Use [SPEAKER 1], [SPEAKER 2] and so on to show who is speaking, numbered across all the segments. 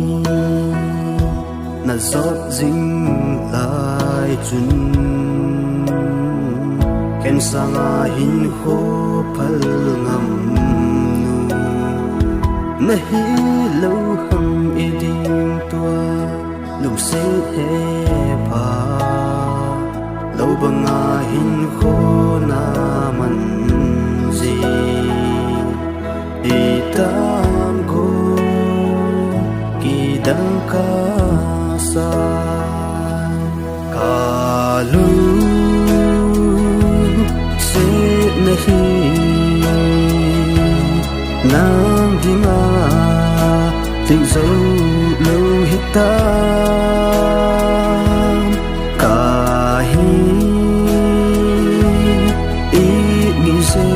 [SPEAKER 1] i na zot ding lai chun ken sanga hin kho phal ngam nu na hi lo ham i ding tua lu se he pa lo banga hin kho na man ji itam go ki dang ka sa kalu se nahi nam dinga tình dấu lâu hết ta cả hi ý nghĩ se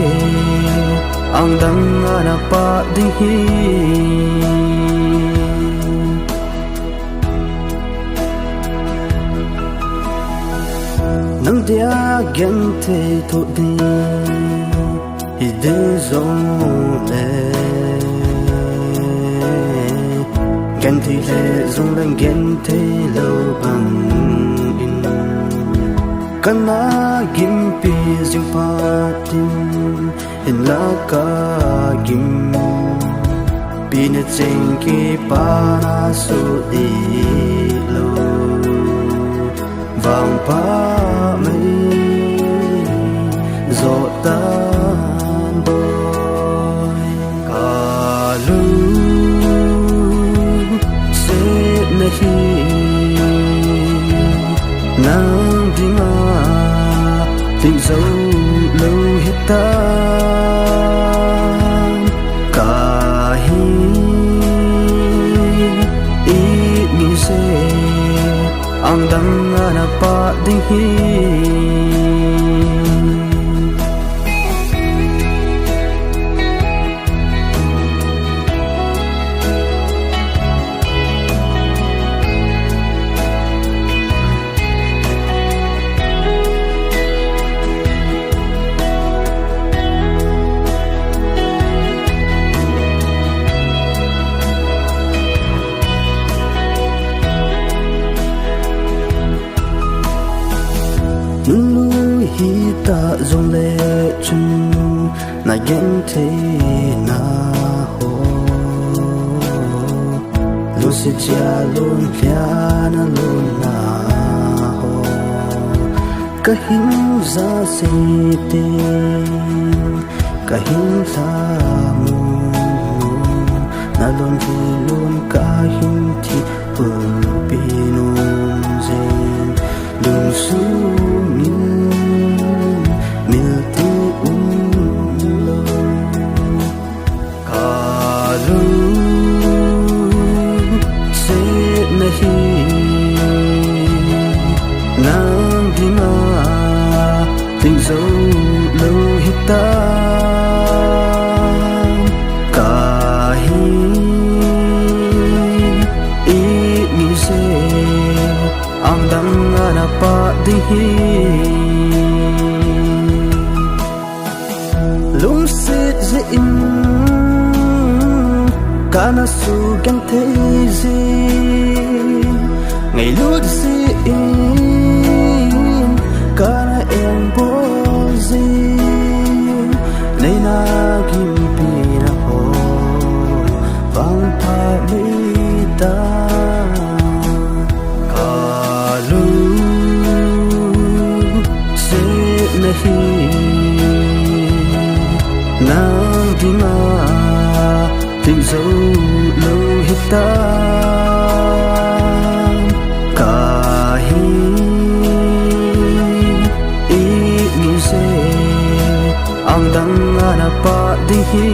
[SPEAKER 1] ang dang na pa di hi nang dia gen te to di hi de zong le gen te le zong lang gen te lo bang in kana gim pi jing pa tin in la ka gim pina cheng ki pa na su di lo vang pa mai zo tan boy kalu se nahi nang dinga tình dấu lâu hết ta cả hi ý nghĩ se ang dang na pa ding hi lu hi ta zong le chun na gen te na ho lu si cha lun kya na lun na ho ka hin za se te ka hin sa mu na lun thi lun ka hin thi pul pi nu zen lun su nang dinga tình dấu lâu hết ta cả hi ý nghĩ se ang dang na pa di hi lung se je in kana su gan te ji ngày lút si in kana em bo zi nei na kim pi na ho vang pa mi ta kalu se nahi nang dinga tình dấu lâu hết ta ang dang na pa di hi